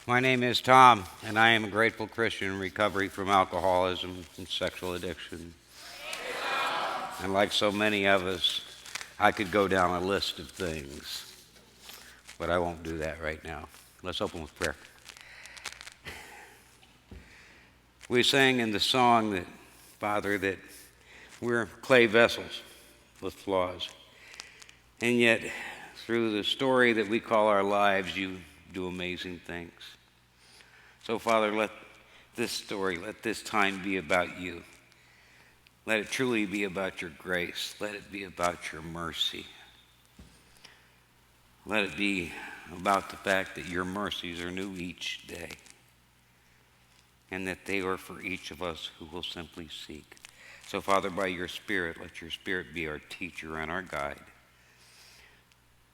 My name is Tom, and I am a grateful Christian in recovery from alcoholism and sexual addiction. And like so many of us, I could go down a list of things, but I won't do that right now. Let's open with prayer. We sang in the song that, Father, that we're clay vessels with flaws. And yet, through the story that we call our lives, you do amazing things. So, Father, let this story, let this time be about you. Let it truly be about your grace. Let it be about your mercy. Let it be about the fact that your mercies are new each day, and that they are for each of us who will simply seek. So, Father, by your Spirit, let your Spirit be our teacher and our guide.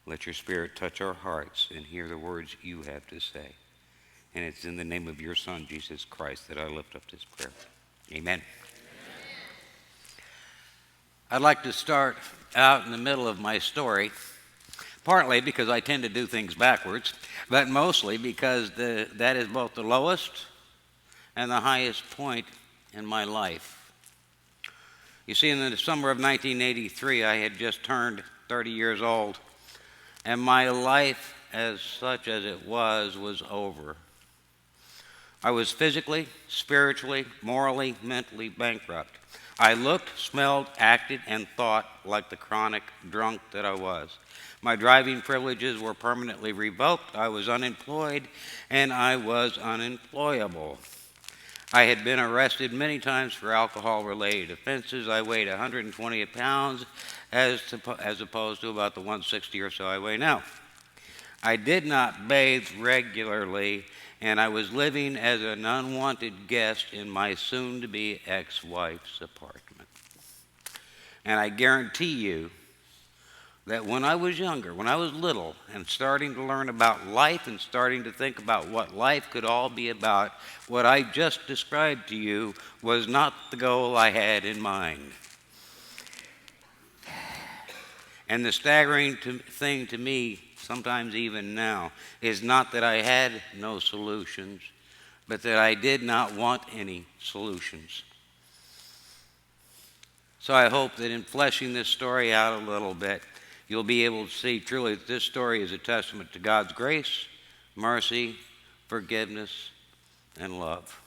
Let your Spirit touch our hearts and hear the words you have to say. And it's in the name of your Son, Jesus Christ, that I lift up this prayer. Amen. I'd like to start out in the middle of my story, partly because I tend to do things backwards, but mostly because that is both the lowest and the highest point in my life. You see, in the summer of 1983, I had just turned 30 years old, and my life, as such as it was over. I was physically, spiritually, morally, mentally bankrupt. I looked, smelled, acted, and thought like the chronic drunk that I was. My driving privileges were permanently revoked. I was unemployed, and I was unemployable. I had been arrested many times for alcohol-related offenses. I weighed 120 pounds as opposed to about the 160 or so I weigh now. I did not bathe regularly, and I was living as an unwanted guest in my soon-to-be ex-wife's apartment. And I guarantee you that when I was younger, when I was little, and starting to learn about life and starting to think about what life could all be about, what I just described to you was not the goal I had in mind. And the staggering thing to me, sometimes even now, is not that I had no solutions, but that I did not want any solutions. So I hope that in fleshing this story out a little bit, you'll be able to see truly that this story is a testament to God's grace, mercy, forgiveness, and love.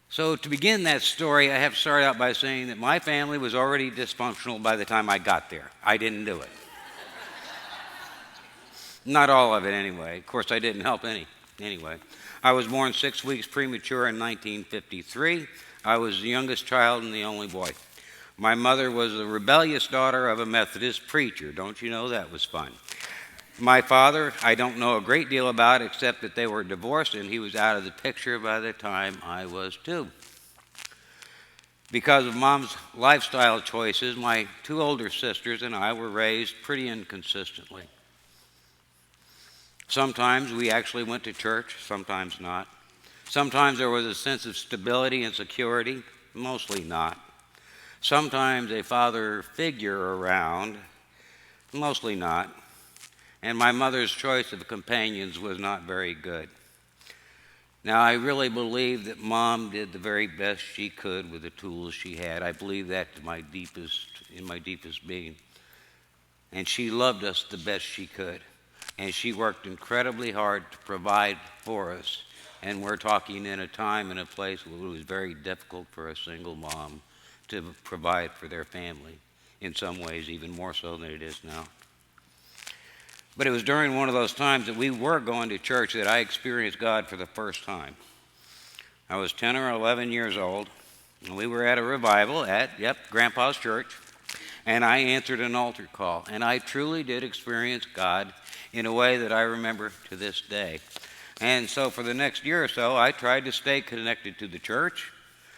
So to begin that story, I have to start out by saying that my family was already dysfunctional by the time I got there. I didn't do it. Not all of it anyway. Of course, I didn't help anyway. I was born 6 weeks premature in 1953. I was the youngest child and the only boy. My mother was the rebellious daughter of a Methodist preacher. Don't you know that was fun? My father, I don't know a great deal about except that they were divorced and he was out of the picture by the time I was 2. Because of Mom's lifestyle choices, my 2 older sisters and I were raised pretty inconsistently. Sometimes we actually went to church, sometimes not. Sometimes there was a sense of stability and security, mostly not. Sometimes a father figure around, mostly not. And my mother's choice of companions was not very good. Now, I really believe that Mom did the very best she could with the tools she had. I believe that in my deepest being. And she loved us the best she could. And she worked incredibly hard to provide for us. And we're talking in a time and a place where it was very difficult for a single mom to provide for their family. In some ways, even more so than it is now. But it was during one of those times that we were going to church that I experienced God for the first time. I was 10 or 11 years old, and we were at a revival at, Grandpa's church, and I answered an altar call. And I truly did experience God in a way that I remember to this day. And so for the next year or so, I tried to stay connected to the church.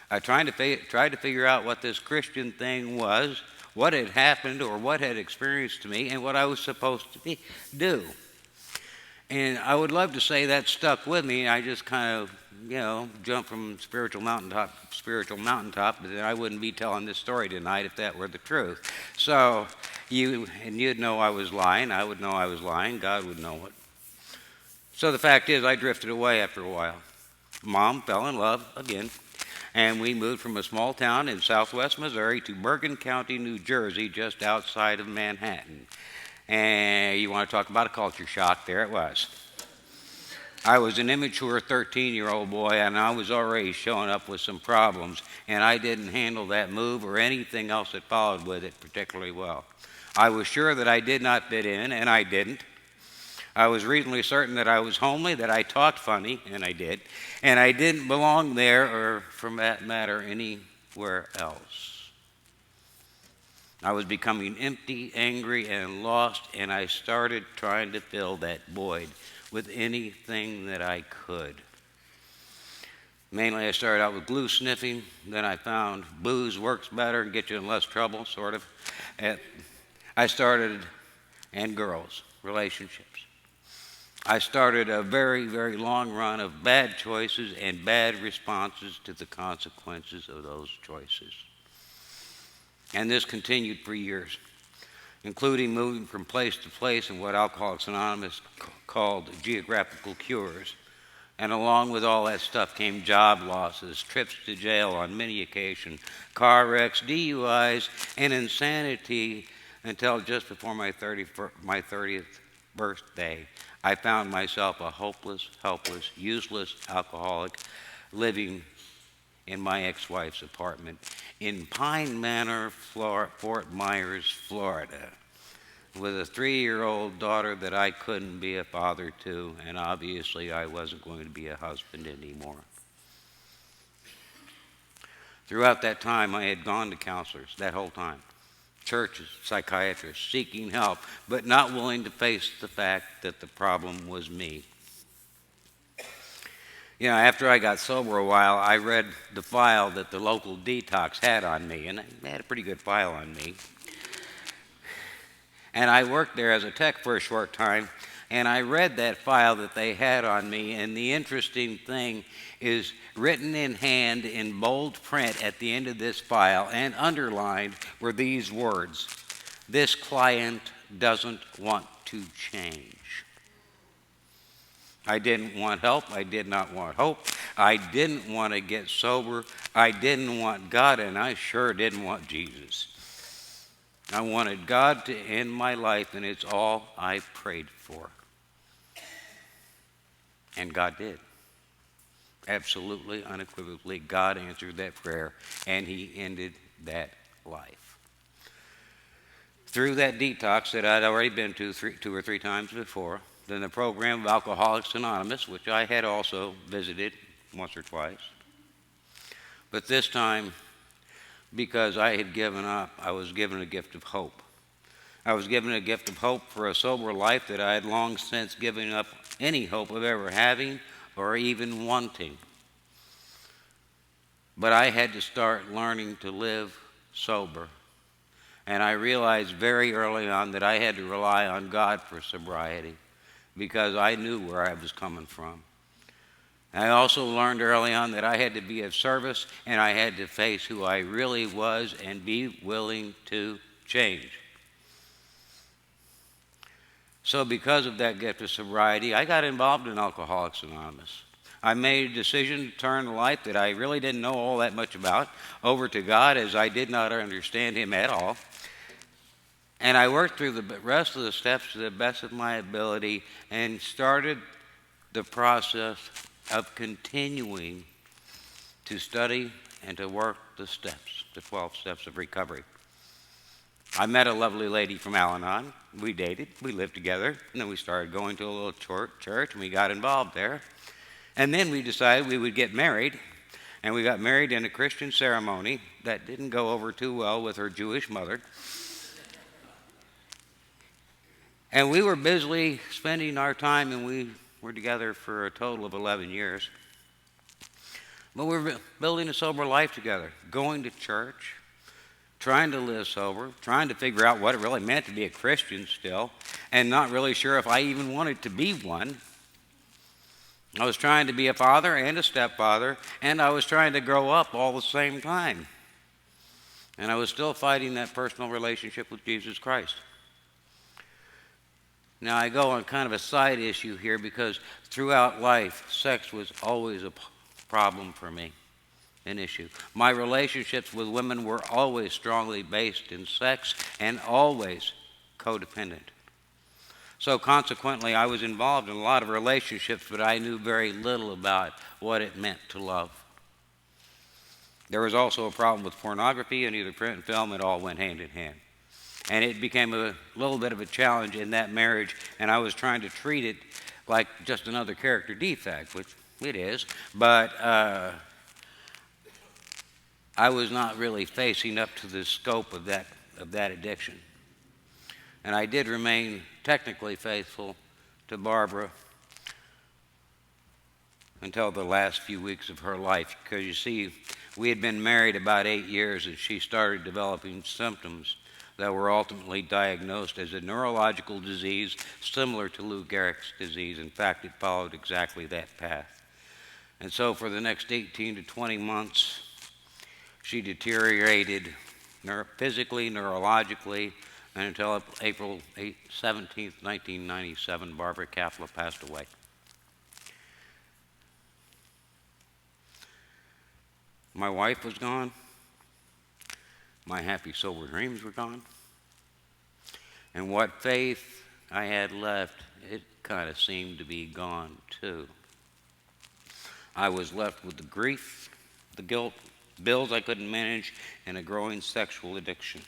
I tried to figure out what this Christian thing was, what had happened or what had experienced to me, and what I was supposed to do. And I would love to say that stuck with me. I just kind of, jumped from spiritual mountaintop to spiritual mountaintop, but then I wouldn't be telling this story tonight if that were the truth. So you'd know I was lying. I would know I was lying. God would know it. So the fact is, I drifted away after a while. Mom fell in love again, and we moved from a small town in southwest Missouri to Bergen County, New Jersey, just outside of Manhattan. And you want to talk about a culture shock, there it was. I was an immature 13-year-old boy, and I was already showing up with some problems, and I didn't handle that move or anything else that followed with it particularly well. I was sure that I did not fit in, and I didn't. I was reasonably certain that I was homely, that I talked funny, and I did, and I didn't belong there, or for that matter, anywhere else. I was becoming empty, angry, and lost, and I started trying to fill that void with anything that I could. Mainly, I started out with glue sniffing, then I found booze works better and gets you in less trouble, sort of. And girls, relationships. I started a very, very long run of bad choices and bad responses to the consequences of those choices. And this continued for years, including moving from place to place in what Alcoholics Anonymous called geographical cures. And along with all that stuff came job losses, trips to jail on many occasions, car wrecks, DUIs, and insanity until just before my 30th birthday. I found myself a hopeless, helpless, useless alcoholic living in my ex-wife's apartment in Pine Manor, Fort Myers, Florida, with a 3-year-old daughter that I couldn't be a father to, and obviously I wasn't going to be a husband anymore. Throughout that time, I had gone to counselors that whole time. Churches, psychiatrists, seeking help, but not willing to face the fact that the problem was me. You know, after I got sober a while, I read the file that the local detox had on me, and they had a pretty good file on me. And I worked there as a tech for a short time, and I read that file that they had on me, and the interesting thing is written in hand in bold print at the end of this file and underlined were these words: "This client doesn't want to change." I didn't want help. I did not want hope. I didn't want to get sober. I didn't want God, and I sure didn't want Jesus. I wanted God to end my life, and it's all I prayed for. And God did. Absolutely, unequivocally, God answered that prayer, and He ended that life. Through that detox that I'd already been to two or three times before, then the program of Alcoholics Anonymous, which I had also visited once or twice. But this time, because I had given up, I was given a gift of hope. I was given a gift of hope for a sober life that I had long since given up any hope of ever having or even wanting. But I had to start learning to live sober. And I realized very early on that I had to rely on God for sobriety because I knew where I was coming from. I also learned early on that I had to be of service and I had to face who I really was and be willing to change. So because of that gift of sobriety, I got involved in Alcoholics Anonymous. I made a decision to turn a life that I really didn't know all that much about over to God, as I did not understand Him at all. And I worked through the rest of the steps to the best of my ability and started the process of continuing to study and to work the steps, the 12 steps of recovery. I met a lovely lady from Al-Anon. We dated, we lived together, and then we started going to a little church, and we got involved there. And then we decided we would get married, and we got married in a Christian ceremony that didn't go over too well with her Jewish mother. And we were busily spending our time, and we were together for a total of 11 years. But we were building a sober life together, going to church, trying to live sober, trying to figure out what it really meant to be a Christian still, and not really sure if I even wanted to be one. I was trying to be a father and a stepfather, and I was trying to grow up all the same time. And I was still fighting that personal relationship with Jesus Christ. Now, I go on kind of a side issue here because throughout life, sex was always a problem for me, an issue. My relationships with women were always strongly based in sex and always codependent. So consequently, I was involved in a lot of relationships, but I knew very little about what it meant to love. There was also a problem with pornography and either print and film. It all went hand in hand. And it became a little bit of a challenge in that marriage, and I was trying to treat it like just another character defect, which it is, but I was not really facing up to the scope of that addiction. And I did remain technically faithful to Barbara until the last few weeks of her life, because you see, we had been married about 8 years, and she started developing symptoms that were ultimately diagnosed as a neurological disease similar to Lou Gehrig's disease. In fact, it followed exactly that path. And so for the next 18 to 20 months, she deteriorated physically, neurologically, and until April 17th, 1997, Barbara Kapla passed away. My wife was gone. My happy, sober dreams were gone. And what faith I had left, it kind of seemed to be gone too. I was left with the grief, the guilt, bills I couldn't manage, and a growing sexual addiction.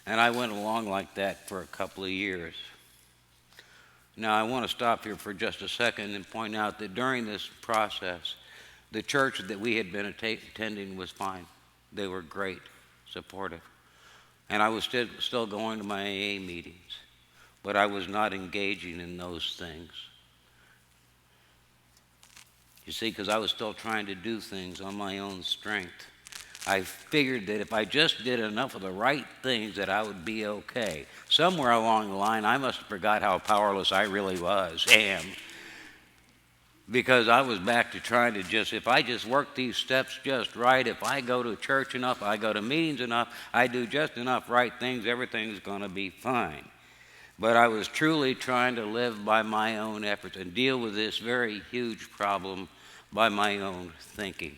And I went along like that for a couple of years. Now, I want to stop here for just a second and point out that during this process, the church that we had been attending was fine. They were great, supportive. And I was still going to my AA meetings, but I was not engaging in those things. You see, because I was still trying to do things on my own strength. I figured that if I just did enough of the right things that I would be okay. Somewhere along the line, I must have forgot how powerless I really am. Because I was back to trying to if I just work these steps just right, if I go to church enough, I go to meetings enough, I do just enough right things, everything's going to be fine. But I was truly trying to live by my own efforts and deal with this very huge problem by my own thinking.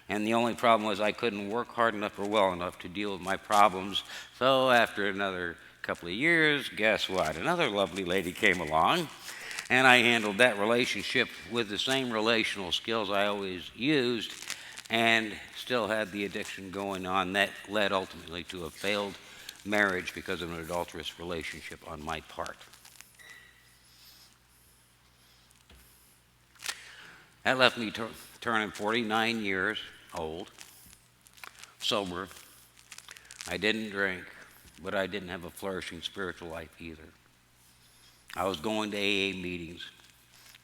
And the only problem was I couldn't work hard enough or well enough to deal with my problems. So after another couple of years, guess what? Another lovely lady came along. And I handled that relationship with the same relational skills I always used and still had the addiction going on. That led ultimately to a failed marriage because of an adulterous relationship on my part. That left me turning 49 years old, sober. I didn't drink, but I didn't have a flourishing spiritual life either. I was going to AA meetings.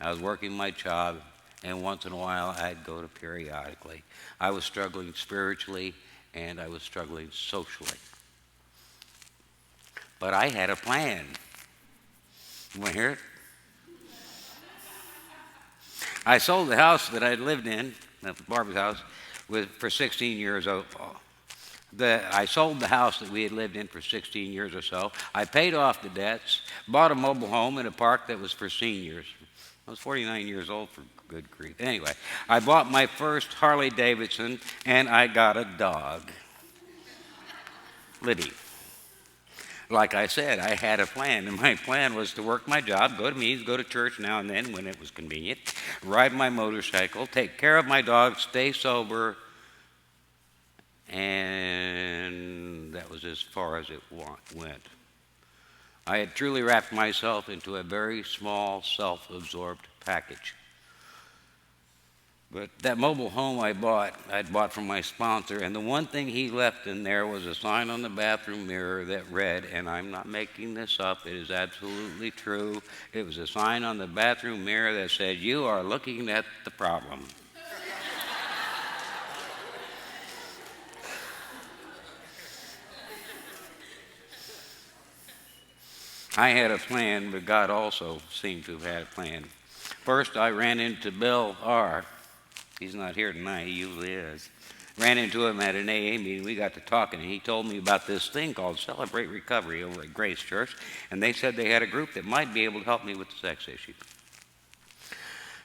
I was working my job, and once in a while I'd go to periodically. I was struggling spiritually, and I was struggling socially. But I had a plan. You want to hear it? I sold the house that I'd lived in, Barbara's house, for 16 years old. I sold the house that we had lived in for 16 years or so. I paid off the debts, bought a mobile home in a park that was for seniors. I was 49 years old, for good grief. Anyway, I bought my first Harley Davidson, and I got a dog, Liddy. Like I said, I had a plan, and my plan was to work my job, go to meetings, go to church now and then when it was convenient, ride my motorcycle, take care of my dog, stay sober, and that was as far as it went. I had truly wrapped myself into a very small, self-absorbed package. But that mobile home I'd bought from my sponsor, and the one thing he left in there was a sign on the bathroom mirror that read, and I'm not making this up, it is absolutely true, it was a sign on the bathroom mirror that said, "You are looking at the problem." I had a plan, but God also seemed to have had a plan. First, I ran into Bill R. He's not here tonight, he usually is. ran into him at an AA meeting. We got to talking, and he told me about this thing called Celebrate Recovery over at Grace Church, and they said they had a group that might be able to help me with the sex issue.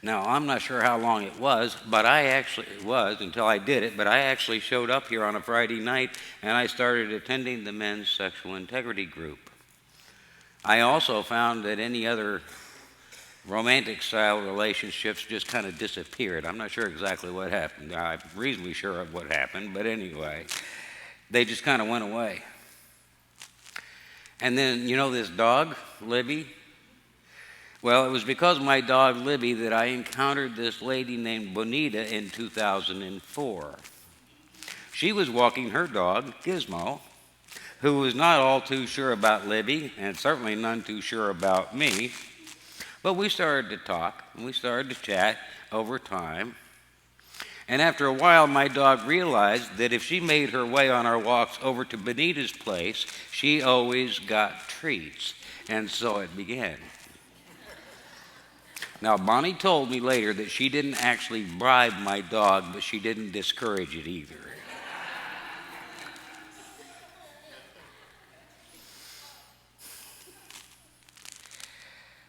Now, I'm not sure how long it was, until I did it, but I actually showed up here on a Friday night, and I started attending the men's sexual integrity group. I also found that any other romantic style relationships just kind of disappeared. I'm not sure exactly what happened. I'm reasonably sure of what happened, but anyway, they just kind of went away. And then, you know this dog, Libby? Well, it was because of my dog, Libby, that I encountered this lady named Bonita in 2004. She was walking her dog, Gizmo, who was not all too sure about Libby, and certainly none too sure about me. But we started to talk, and we started to chat over time. And after a while, my dog realized that if she made her way on our walks over to Bonita's place, she always got treats. And so it began. Now, Bonnie told me later that she didn't actually bribe my dog, but she didn't discourage it either.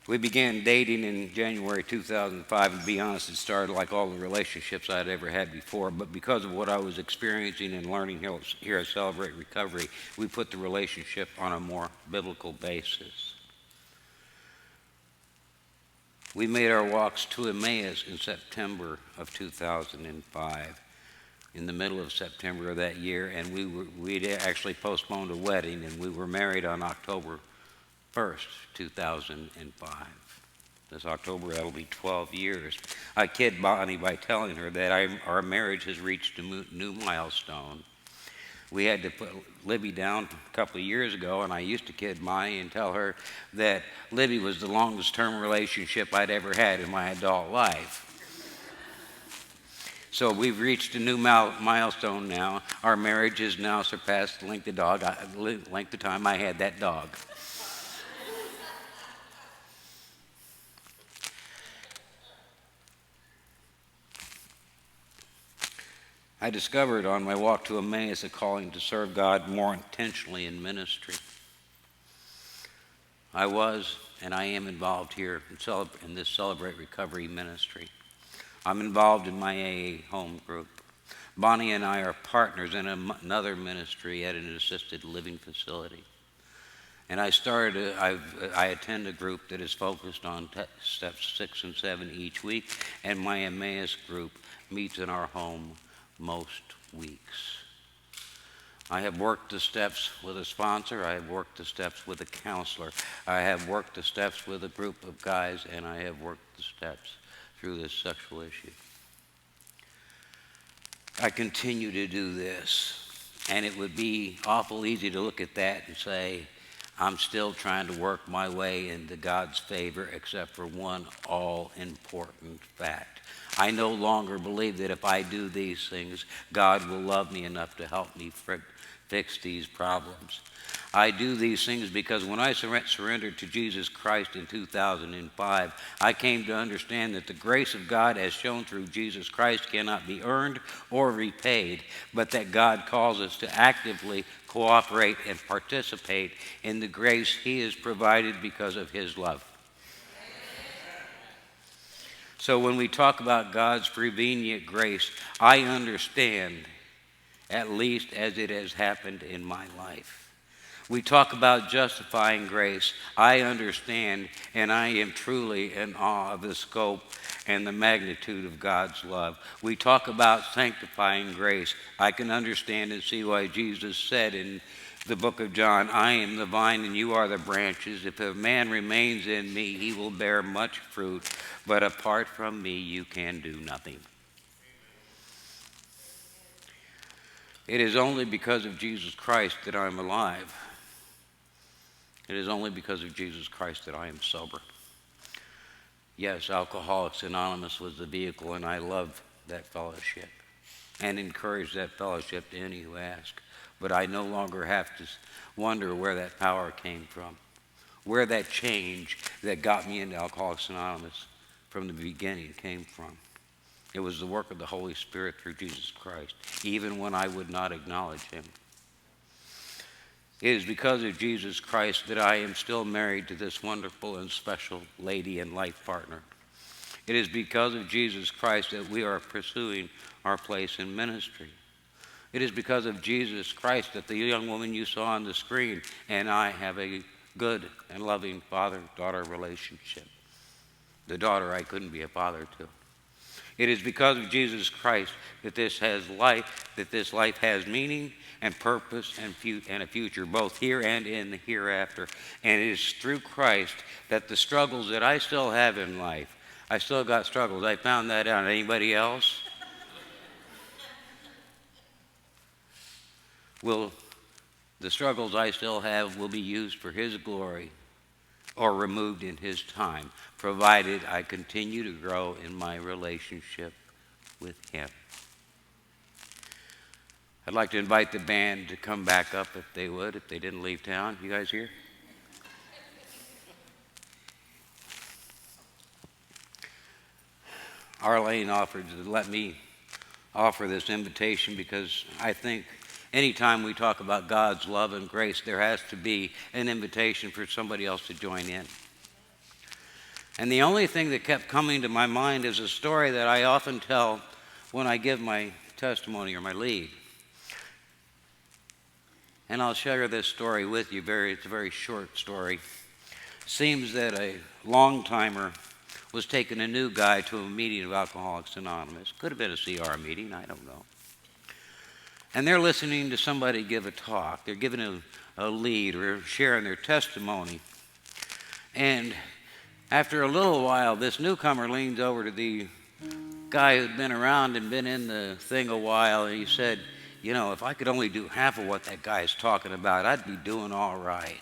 We began dating in January 2005, and to be honest, it started like all the relationships I'd ever had before, but because of what I was experiencing and learning here at Celebrate Recovery, we put the relationship on a more biblical basis. We made our walks to Emmaus in September of 2005, in the middle of September of that year, and we'd actually postponed a wedding, and we were married on October 1st, 2005. This October, that'll be 12 years. I kid Bonnie by telling her that our marriage has reached a new milestone. We had to put Libby down a couple of years ago, and I used to kid Bonnie and tell her that Libby was the longest-term relationship I'd ever had in my adult life. So we've reached a new milestone now. Our marriage has now surpassed the length of time I had that dog. I discovered on my walk to Emmaus a calling to serve God more intentionally in ministry. I was and I am involved here in this Celebrate Recovery ministry. I'm involved in my AA home group. Bonnie and I are partners in another ministry at an assisted living facility. And I attend a group that is focused on steps 6 and 7 each week, and my Emmaus group meets in our home most weeks. I have worked the steps with a sponsor. I have worked the steps with a counselor. I have worked the steps with a group of guys, and I have worked the steps through this sexual issue. I continue to do this, and it would be awful easy to look at that and say, I'm still trying to work my way into God's favor, except for one all-important fact. I no longer believe that if I do these things, God will love me enough to help me fix these problems. I do these things because when I surrendered to Jesus Christ in 2005, I came to understand that the grace of God as shown through Jesus Christ cannot be earned or repaid, but that God calls us to actively cooperate and participate in the grace He has provided because of His love. So when we talk about God's prevenient grace, I understand, at least as it has happened in my life. We talk about justifying grace. I understand, and I am truly in awe of the scope and the magnitude of God's love. We talk about sanctifying grace. I can understand and see why Jesus said in the book of John, I am the vine and you are the branches. If a man remains in me, he will bear much fruit, but apart from me, you can do nothing. It is only because of Jesus Christ that I'm alive. It is only because of Jesus Christ that I am sober. Yes, Alcoholics Anonymous was the vehicle, and I love that fellowship and encourage that fellowship to any who ask. But I no longer have to wonder where that power came from, where that change that got me into Alcoholics Anonymous from the beginning came from. It was the work of the Holy Spirit through Jesus Christ, even when I would not acknowledge him. It is because of Jesus Christ that I am still married to this wonderful and special lady and life partner. It is because of Jesus Christ that we are pursuing our place in ministry. It is because of Jesus Christ that the young woman you saw on the screen and I have a good and loving father-daughter relationship. The daughter I couldn't be a father to. It is because of Jesus Christ that this life has meaning and purpose and a future, both here and in the hereafter. And it is through Christ that the struggles that I still have in life, I still got struggles. I found that out. Anybody else? The struggles I still have will be used for his glory or removed in his time, provided I continue to grow in my relationship with him. I'd like to invite the band to come back up if they would, if they didn't leave town. You guys here? Arlene offered to let me offer this invitation because I think anytime we talk about God's love and grace, there has to be an invitation for somebody else to join in. And the only thing that kept coming to my mind is a story that I often tell when I give my testimony or my lead. And I'll share this story with you. It's a very short story. It seems that a long-timer was taking a new guy to a meeting of Alcoholics Anonymous. Could have been a CR meeting, I don't know. And they're listening to somebody give a talk. They're giving a lead or sharing their testimony. And after a little while, this newcomer leans over to the guy who'd been around and been in the thing a while, and he said, you know, if I could only do half of what that guy's talking about, I'd be doing all right.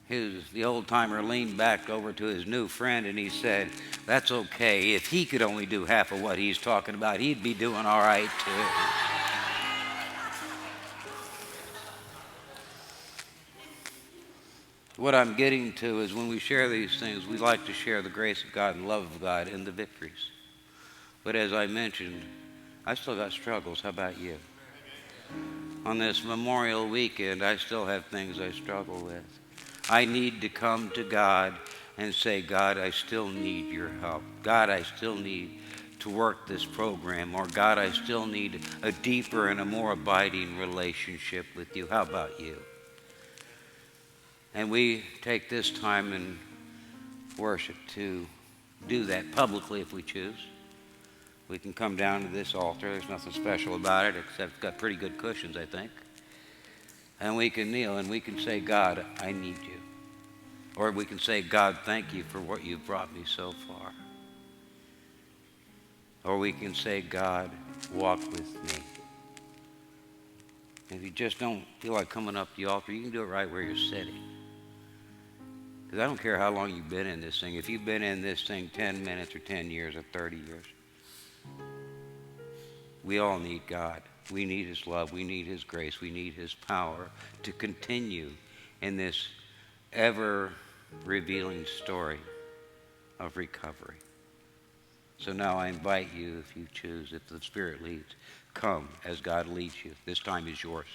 The old-timer leaned back over to his new friend and he said, that's okay. If he could only do half of what he's talking about, he'd be doing all right too. What I'm getting to is when we share these things, we like to share the grace of God and love of God and the victories. But as I mentioned, I still got struggles. How about you? On this Memorial weekend, I still have things I struggle with. I need to come to God and say, God, I still need your help. God, I still need to work this program. Or God, I still need a deeper and a more abiding relationship with you. How about you? And we take this time in worship to do that publicly if we choose. We can come down to this altar. There's nothing special about it except it's got pretty good cushions, I think. And we can kneel and we can say, God, I need you. Or we can say, God, thank you for what you've brought me so far. Or we can say, God, walk with me. If you just don't feel like coming up the altar, you can do it right where you're sitting. Because I don't care how long you've been in this thing. If you've been in this thing 10 minutes or 10 years or 30 years, we all need God. We need his love. We need his grace. We need his power to continue in this ever-revealing story of recovery. So now I invite you, if you choose, if the Spirit leads, come as God leads you. This time is yours.